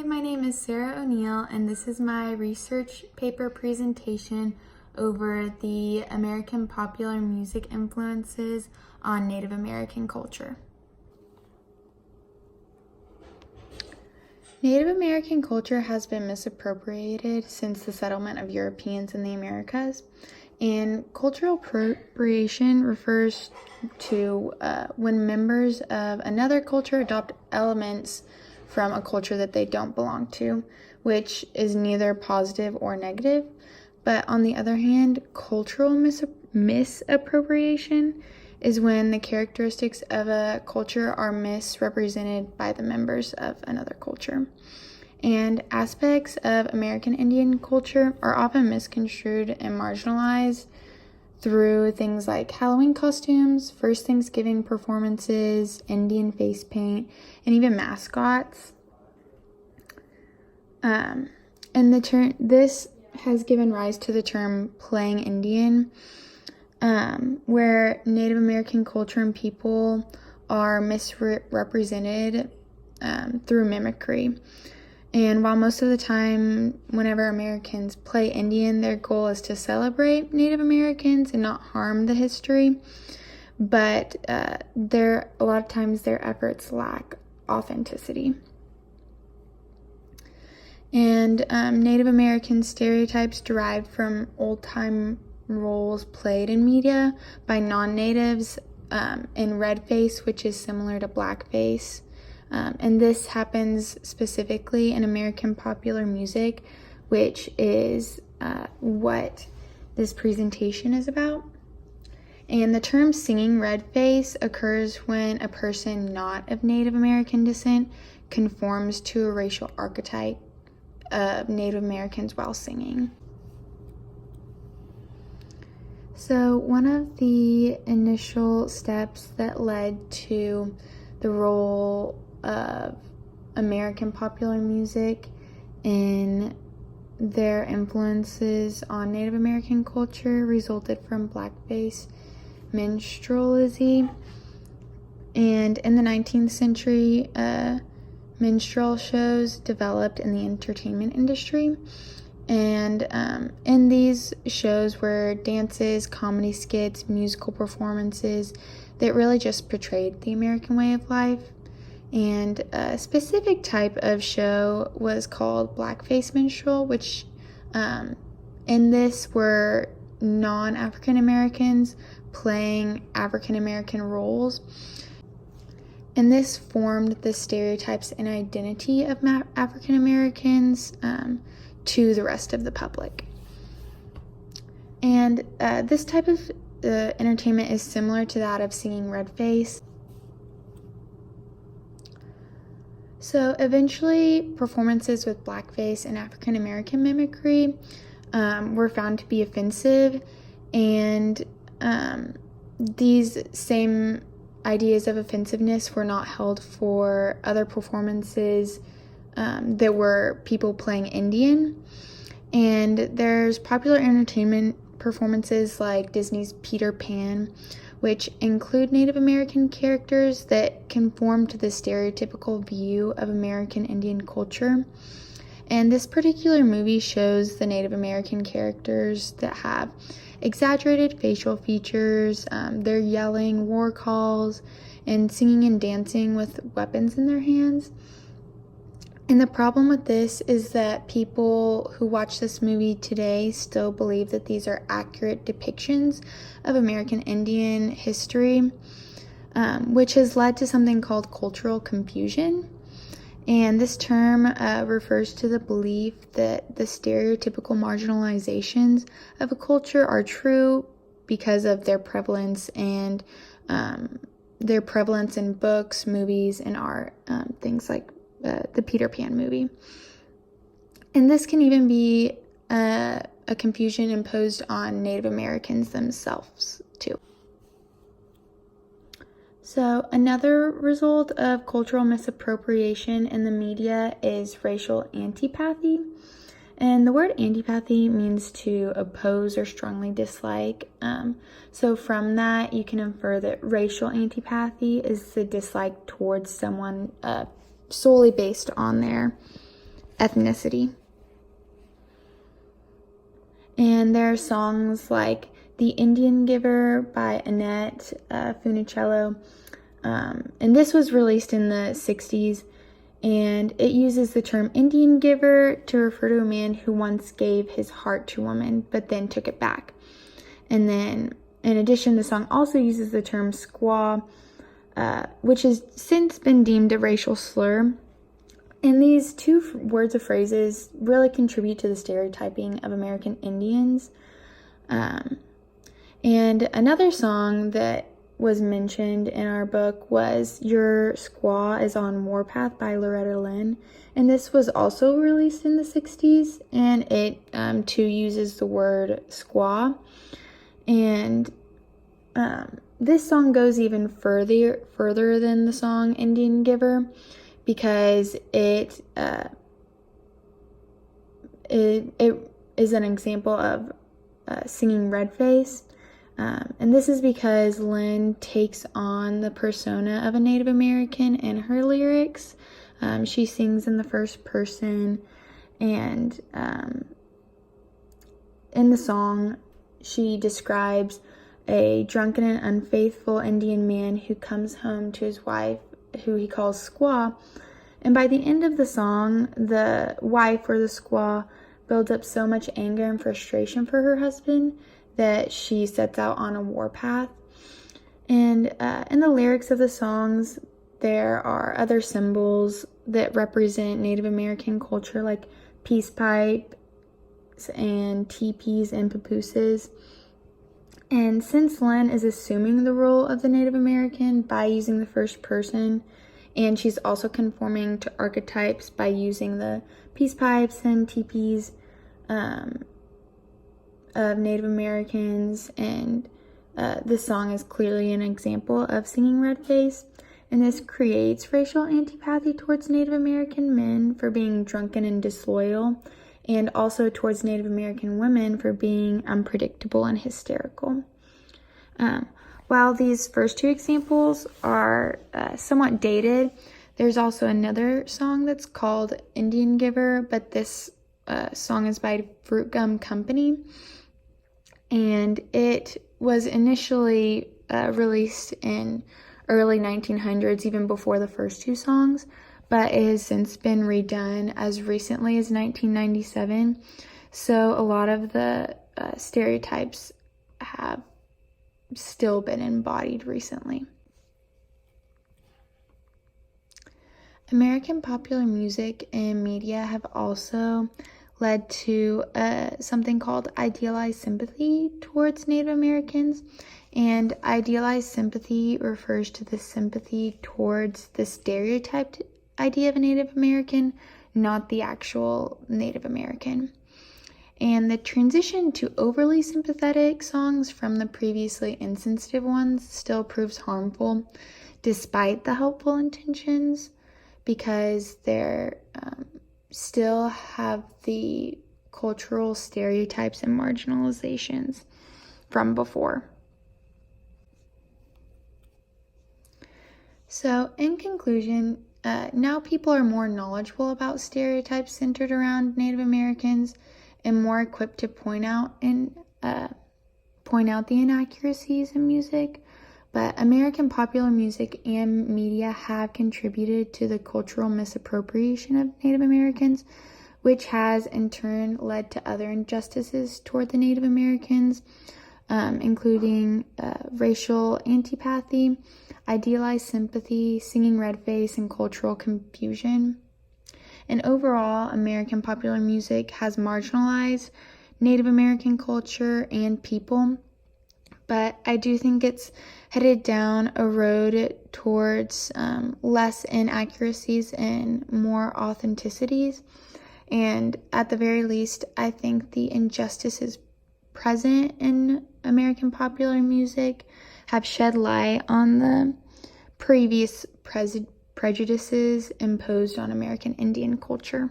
Hi, my name is Sarah O'Neill, and this is my research paper presentation over the American popular music influences on Native American culture. Native American culture has been misappropriated since the settlement of Europeans in the Americas, and cultural appropriation refers to when members of another culture adopt elements from a culture that they don't belong to, which is neither positive or negative. But on the other hand, cultural misappropriation is when the characteristics of a culture are misrepresented by the members of another culture. And aspects of American Indian culture are often misconstrued and marginalized through things like Halloween costumes, first Thanksgiving performances, Indian face paint, and even mascots. And this has given rise to the term playing Indian, where Native American culture and people are misrepresented through mimicry. And while most of the time, whenever Americans play Indian, their goal is to celebrate Native Americans and not harm the history, but a lot of times their efforts lack authenticity. And Native American stereotypes derived from old-time roles played in media by non-natives in red face, which is similar to blackface. And this happens specifically in American popular music, which is what this presentation is about. And the term singing red face occurs when a person not of Native American descent conforms to a racial archetype of Native Americans while singing. So one of the initial steps that led to the role of American popular music in their influences on Native American culture resulted from blackface minstrelsy. And in the 19th century, minstrel shows developed in the entertainment industry. And in these shows were dances, comedy skits, musical performances that really just portrayed the American way of life. And a specific type of show was called blackface minstrel, which in this were non-African Americans playing African American roles. And this formed the stereotypes and identity of African Americans to the rest of the public. And this type of entertainment is similar to that of singing red face. So eventually, performances with blackface and African American mimicry were found to be offensive, and these same ideas of offensiveness were not held for other performances that were people playing Indian. And there's popular entertainment performances like Disney's Peter Pan, which include Native American characters that conform to the stereotypical view of American Indian culture. And this particular movie shows the Native American characters that have exaggerated facial features, they're yelling war calls and singing and dancing with weapons in their hands. And the problem with this is that people who watch this movie today still believe that these are accurate depictions of American Indian history, which has led to something called cultural confusion. And this term refers to the belief that the stereotypical marginalizations of a culture are true because of their prevalence and their prevalence in books, movies, and art, things like the Peter Pan movie. And this can even be a confusion imposed on Native Americans themselves too. So another result of cultural misappropriation in the media is racial antipathy. And the word antipathy means to oppose or strongly dislike. So from that, you can infer that racial antipathy is the dislike towards someone solely based on their ethnicity. And there are songs like The Indian Giver by Annette Funicello. And this was released in the 60s. And it uses the term Indian giver to refer to a man who once gave his heart to a woman, but then took it back. And then, in addition, the song also uses the term squaw, which has since been deemed a racial slur. And these two words or phrases really contribute to the stereotyping of American Indians. And another song that was mentioned in our book was Your Squaw is on Warpath by Loretta Lynn. And this was also released in the 60s. And it, too, uses the word squaw. And this song goes even further than the song Indian Giver, because it is an example of singing red face. And this is because Lynn takes on the persona of a Native American in her lyrics. She sings in the first person, and in the song, she describes a drunken and unfaithful Indian man who comes home to his wife, who he calls squaw. And by the end of the song, the wife, or the squaw, builds up so much anger and frustration for her husband that she sets out on a warpath. And in the lyrics of the songs, there are other symbols that represent Native American culture, like peace pipes and teepees and papooses. And since Lynn is assuming the role of the Native American by using the first person, and she's also conforming to archetypes by using the peace pipes and teepees of Native Americans, and this song is clearly an example of singing red face. And this creates racial antipathy towards Native American men for being drunken and disloyal, and also towards Native American women for being unpredictable and hysterical. While these first two examples are somewhat dated, there's also another song that's called Indian Giver, but this song is by Fruit Gum Company, and it was initially released in early 1900s, even before the first two songs, but it has since been redone as recently as 1997. So a lot of the stereotypes have still been embodied recently. American popular music and media have also led to something called idealized sympathy towards Native Americans. And idealized sympathy refers to the sympathy towards the stereotyped idea of a Native American, not the actual Native American. And the transition to overly sympathetic songs from the previously insensitive ones still proves harmful, despite the helpful intentions, because they're still have the cultural stereotypes and marginalizations from before. So, in conclusion, now people are more knowledgeable about stereotypes centered around Native Americans and more equipped to point out the inaccuracies in music. But American popular music and media have contributed to the cultural misappropriation of Native Americans, which has in turn led to other injustices toward the Native Americans, including racial antipathy, idealized sympathy, singing red face, and cultural confusion. And overall, American popular music has marginalized Native American culture and people, but I do think it's headed down a road towards less inaccuracies and more authenticities. And at the very least, I think the injustices present in American popular music have shed light on the previous prejudices imposed on American Indian culture.